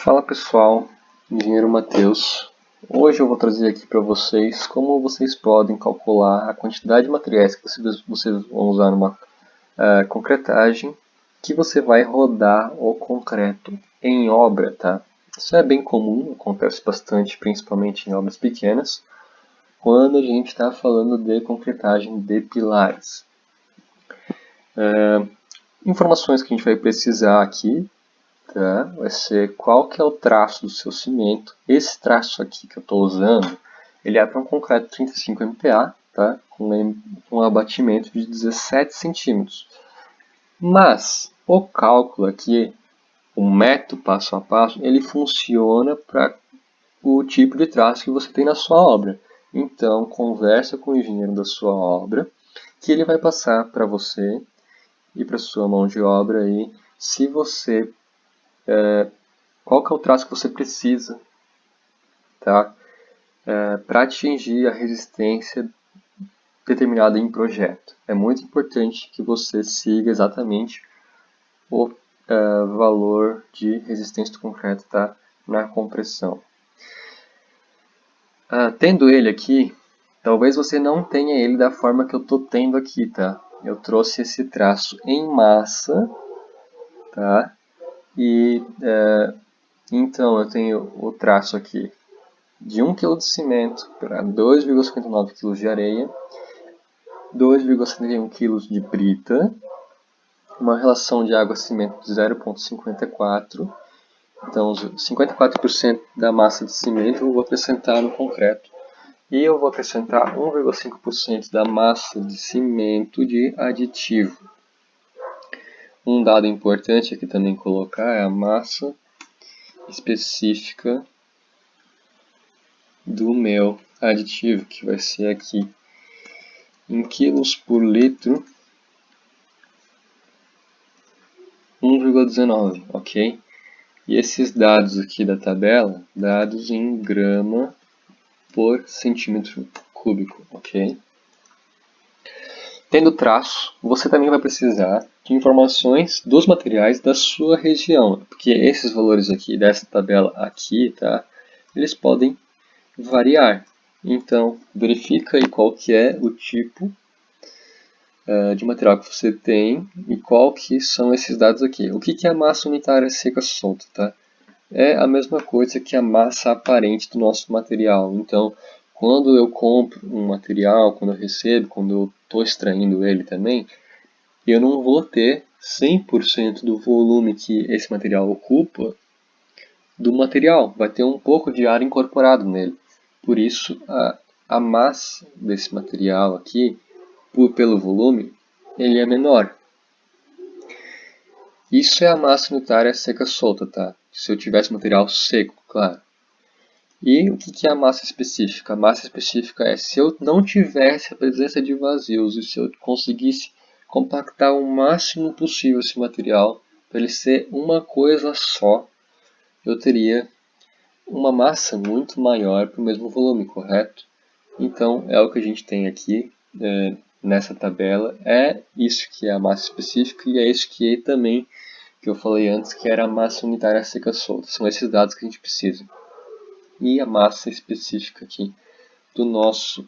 Fala pessoal, engenheiro Matheus. Hoje eu vou trazer aqui para vocês como vocês podem calcular a quantidade de materiais que vocês vão usar numa concretagem que você vai rodar o concreto em obra, tá? Isso é bem comum, acontece bastante, principalmente em obras pequenas, quando a gente está falando de concretagem de pilares. Informações que a gente vai precisar aqui, tá? Vai ser qual que é o traço do seu cimento. Esse traço aqui que eu estou usando, ele é para um concreto 35 MPa, tá? Com um abatimento de 17 centímetros. Mas o cálculo aqui, o método passo a passo, ele funciona para o tipo de traço que você tem na sua obra. Então, conversa com o engenheiro da sua obra, que ele vai passar para você e para sua mão de obra aí, se você qual que é o traço que você precisa, tá? Para atingir a resistência determinada em projeto. É muito importante que você siga exatamente o valor de resistência do concreto, tá? Na compressão. Tendo ele aqui, talvez você não tenha ele da forma que eu estou tendo aqui, tá? Eu trouxe esse traço em massa, tá? E então eu tenho o traço aqui de 1 kg de cimento para 2,59 kg de areia, 2,71 kg de brita, uma relação de água-cimento de 0,54. Então, 54% da massa de cimento eu vou acrescentar no concreto. E eu vou acrescentar 1,5% da massa de cimento de aditivo. Um dado importante aqui também colocar é a massa específica do meu aditivo, que vai ser aqui em quilos por litro, 1,19, ok? E esses dados aqui da tabela, dados em grama por centímetro cúbico, ok? Tendo traço, você também vai precisar de informações dos materiais da sua região, porque esses valores aqui dessa tabela aqui, tá? Eles podem variar. Então, verifica aí qual que é o tipo de material que você tem e qual que são esses dados aqui. O que é a massa unitária seca solta, tá? É a mesma coisa que a massa aparente do nosso material. Então, quando eu compro um material, quando eu recebo, quando eu estou extraindo ele também, eu não vou ter 100% do volume que esse material ocupa do material. Vai ter um pouco de ar incorporado nele. Por isso, a massa desse material aqui, pelo volume, ele é menor. Isso é a massa unitária seca solta, tá? Se eu tivesse material seco, claro. E o que é a massa específica? A massa específica é se eu não tivesse a presença de vazios e se eu conseguisse compactar o máximo possível esse material para ele ser uma coisa só, eu teria uma massa muito maior para o mesmo volume, correto? Então, é o que a gente tem aqui nessa tabela. É isso que é a massa específica e é isso que também que eu falei antes, que era a massa unitária seca solta. São esses dados que a gente precisa. E a massa específica aqui do nosso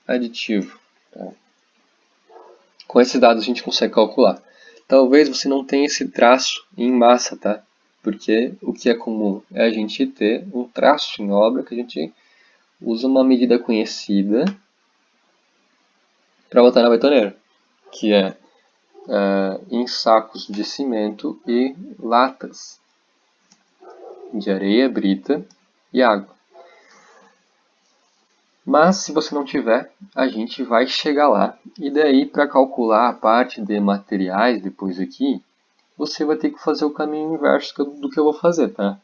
aditivo. Tá? Com esses dados a gente consegue calcular. Talvez você não tenha esse traço em massa, tá? Porque o que é comum é a gente ter um traço em obra que a gente usa uma medida conhecida para botar na betoneira, que é em sacos de cimento e latas de areia, brita e água. Mas se você não tiver, a gente vai chegar lá. E daí, para calcular a parte de materiais depois aqui, você vai ter que fazer o caminho inverso do que eu vou fazer, tá?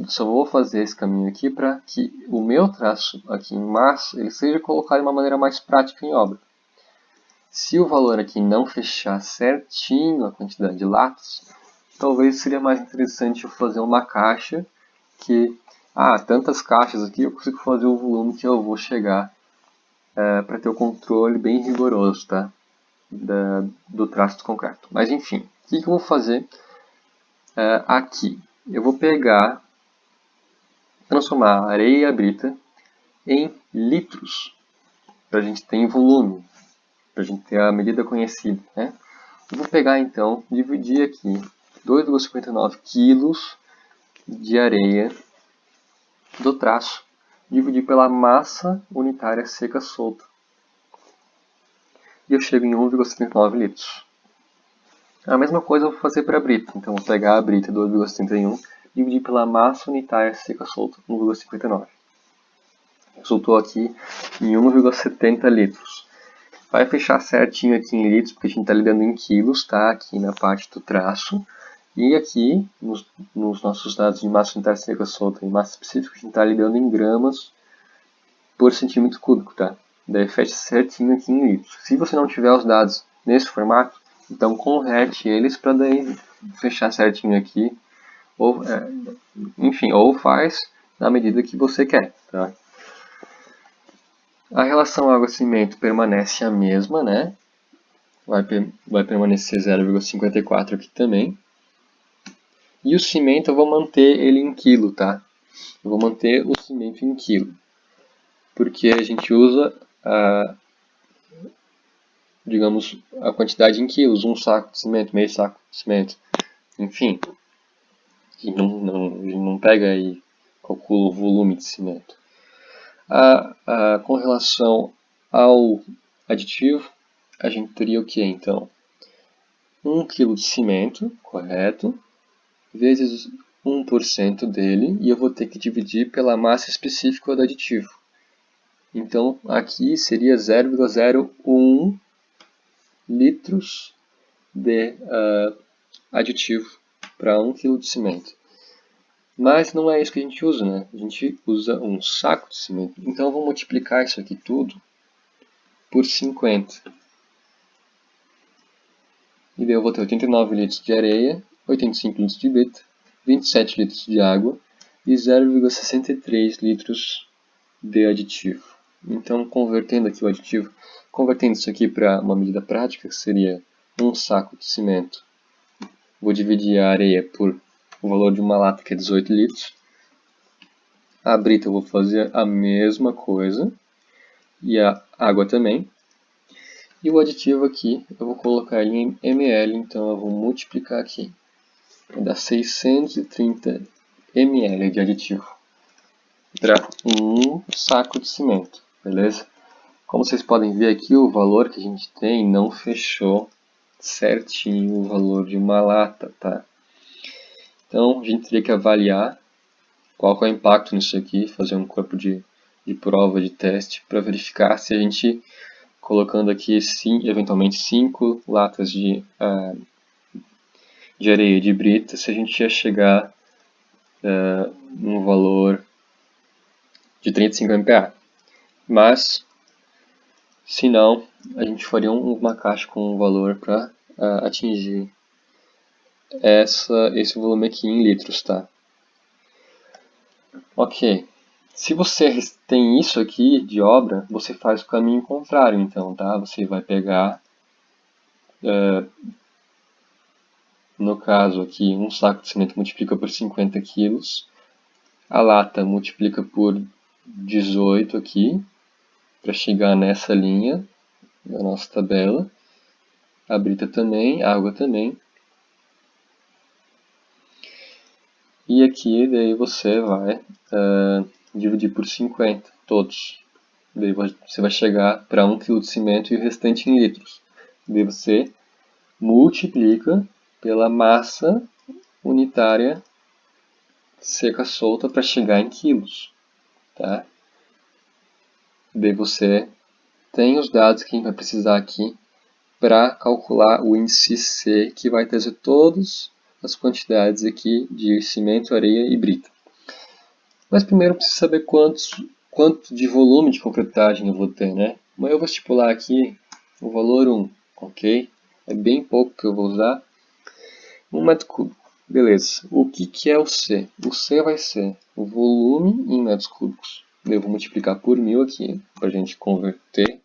Só vou fazer esse caminho aqui para que o meu traço aqui em massa ele seja colocado de uma maneira mais prática em obra. Se o valor aqui não fechar certinho a quantidade de latas, talvez seria mais interessante eu fazer uma caixa que, tantas caixas aqui eu consigo fazer o volume que eu vou chegar para ter o controle bem rigoroso, tá? Do traço do concreto. Mas enfim, o que eu vou fazer aqui? eu vou transformar a areia e a brita em litros, para a gente ter em volume, para a gente ter a medida conhecida, né? Eu vou pegar então, dividir aqui 2,59 quilos de areia do traço, dividir pela massa unitária seca solta. E eu chego em 1,79 litros. A mesma coisa eu vou fazer para a brita. Então eu vou pegar a brita 2,71 e dividir pela massa unitária seca solta, 1,59. Resultou aqui em 1,70 litros. Vai fechar certinho aqui em litros, porque a gente está lidando em quilos, tá? Aqui na parte do traço. E aqui, nos nossos dados de massa unitária seca solta e massa específica, a gente está lidando em gramas por centímetro cúbico, tá? Daí fecha certinho aqui em litros. Se você não tiver os dados nesse formato, então converte eles para daí fechar certinho aqui. Ou, enfim, ou faz na medida que você quer, tá? A relação água-cimento permanece a mesma, né? Vai permanecer 0,54 aqui também. E o cimento eu vou manter ele em quilo, tá? Eu vou manter o cimento em quilo. Porque a gente usa, digamos, a quantidade em quilos. Um saco de cimento, meio saco de cimento. Enfim, e não pega e calcula o volume de cimento. Com relação ao aditivo, a gente teria o que então? 1 kg de cimento, correto, vezes 1% dele, e eu vou ter que dividir pela massa específica do aditivo. Então, aqui seria 0,01 litros de aditivo para 1 kg de cimento. Mas não é isso que a gente usa, né? A gente usa um saco de cimento. Então, eu vou multiplicar isso aqui tudo por 50. E daí eu vou ter 89 litros de areia, 85 litros de brita, 27 litros de água e 0,63 litros de aditivo. Então, convertendo aqui o aditivo, convertendo isso aqui para uma medida prática, que seria um saco de cimento, vou dividir a areia por o valor de uma lata, que é 18 litros. A brita eu vou fazer a mesma coisa, e a água também. E o aditivo aqui, eu vou colocar ele em ml, então eu vou multiplicar aqui. Vai dar 630 ml de aditivo para um saco de cimento, beleza? Como vocês podem ver aqui, o valor que a gente tem não fechou certinho o valor de uma lata, tá? Então, a gente teria que avaliar qual é o impacto nisso aqui, fazer um corpo de prova, de teste, para verificar se a gente, colocando aqui eventualmente 5 latas de areia de brita, se a gente ia chegar num valor de 35 MPa. Mas, se não, a gente faria uma caixa com um valor para atingir esse volume aqui em litros, tá? Ok. Se você tem isso aqui de obra, você faz o caminho contrário, então, tá? Você vai pegar, no caso aqui, um saco de cimento multiplica por 50 quilos, a lata multiplica por 18 aqui, para chegar nessa linha da nossa tabela, a brita também, a água também. E aqui daí você vai dividir por 50 todos. Daí você vai chegar para 1 kg de cimento e o restante em litros. Daí você multiplica pela massa unitária seca solta para chegar em quilos. Tá? Daí você tem os dados que a gente vai precisar aqui para calcular o índice C, que vai trazer todas as quantidades aqui de cimento, areia e brita. Mas primeiro eu preciso saber quanto de volume de concretagem eu vou ter, né? Mas eu vou estipular aqui o valor 1, ok? É bem pouco que eu vou usar. 1 metro cúbico. Beleza. O que é o C? O C vai ser o volume em metros cúbicos. Eu vou multiplicar por 1000 aqui, para a gente converter.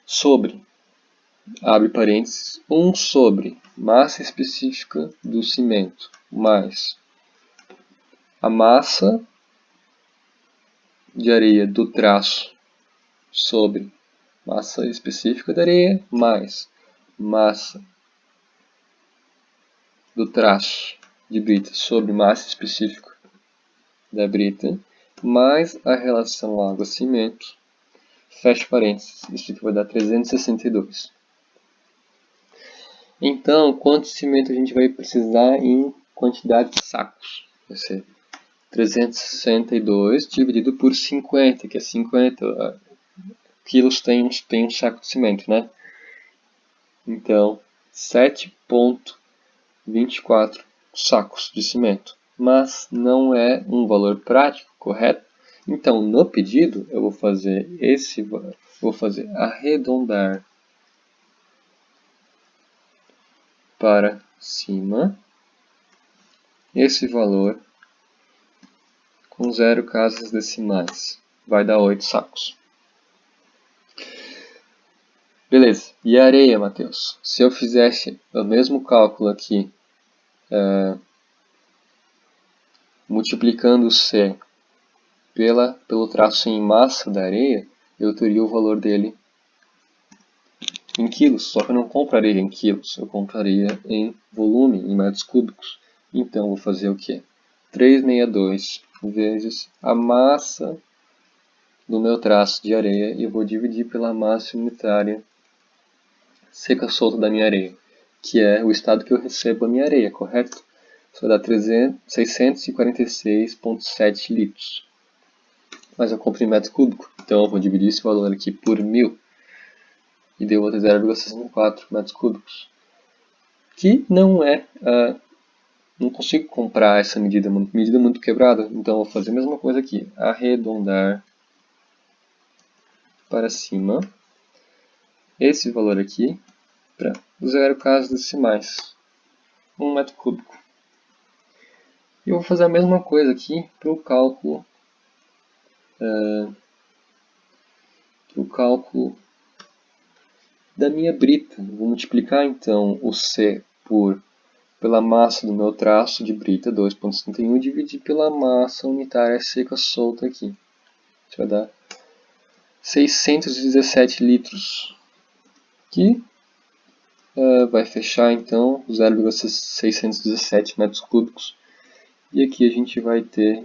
Sobre abre parênteses, 1 sobre massa específica do cimento mais a massa de areia do traço sobre massa específica da areia mais massa do traço de brita sobre massa específica da brita mais a relação água-cimento, fecha parênteses, isso aqui vai dar 362. Então, quanto cimento a gente vai precisar em quantidade de sacos? Vai ser 362 dividido por 50, que é 50 quilos tem um saco de cimento, né? Então, 7,24 sacos de cimento. Mas não é um valor prático, correto? Então, no pedido, eu vou fazer arredondar para cima esse valor com 0 casas decimais. Vai dar 8 sacos. Beleza. E a areia, Matheus? Se eu fizesse o mesmo cálculo aqui, multiplicando o C pelo traço em massa da areia, eu teria o valor dele em quilos. Só que eu não compraria em quilos, eu compraria em volume, em metros cúbicos. Então, eu vou fazer o quê? 362 vezes a massa do meu traço de areia e eu vou dividir pela massa unitária seca solta da minha areia, que é o estado que eu recebo a minha areia, correto? Isso vai dar 646,7 litros. Mas eu compro em metro cúbico, então eu vou dividir esse valor aqui por 1000 e deu outro 0,64 metros cúbicos. Que não é... não consigo comprar essa medida muito quebrada, então eu vou fazer a mesma coisa aqui. Arredondar para cima esse valor aqui para 0 casas decimais, 1 metro cúbico. E eu vou fazer a mesma coisa aqui para o cálculo da minha brita. Vou multiplicar então o C pela massa do meu traço de brita, 2,71, e dividir pela massa unitária seca solta aqui. Isso vai dar 617 litros, que vai fechar então 0,617 metros cúbicos. E aqui a gente vai ter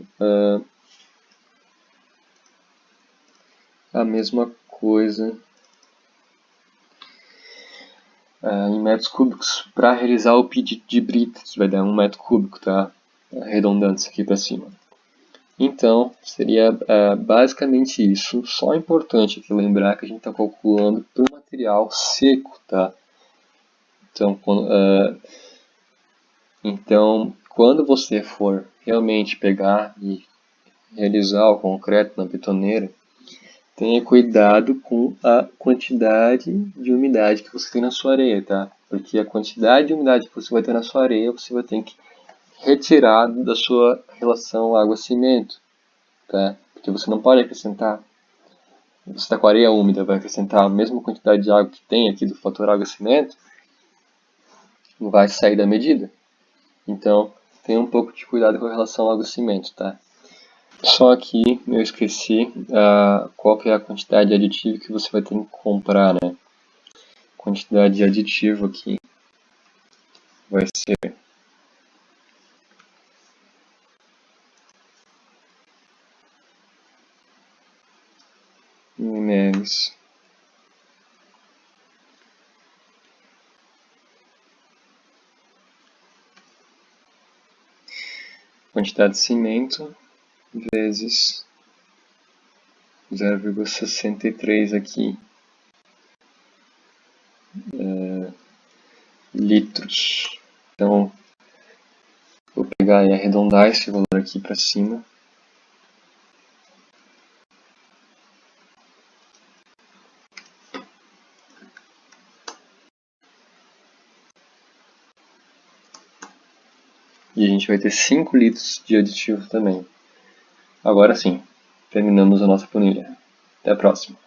a mesma coisa em metros cúbicos para realizar o pedido de brita, que vai dar 1 metro cúbico, tá? Arredondando isso aqui para cima. Então, seria basicamente isso. Só é importante aqui lembrar que a gente está calculando para o material seco, tá? Então, quando você for realmente pegar e realizar o concreto na betoneira, tenha cuidado com a quantidade de umidade que você tem na sua areia, tá? Porque a quantidade de umidade que você vai ter na sua areia, você vai ter que retirar da sua relação água-cimento, tá? Porque você não pode acrescentar. Você está com a areia úmida, vai acrescentar a mesma quantidade de água que tem aqui do fator água-cimento, vai sair da medida. Então, tenha um pouco de cuidado com relação ao água-cimento, tá? Só que eu esqueci qual que é a quantidade de aditivo que você vai ter que comprar, né? Quantidade de aditivo aqui vai ser em ml. Quantidade de cimento vezes 0,63 aqui litros. Então, vou pegar e arredondar esse valor aqui para cima. E a gente vai ter 5 litros de aditivo também. Agora sim, terminamos a nossa planilha. Até a próxima.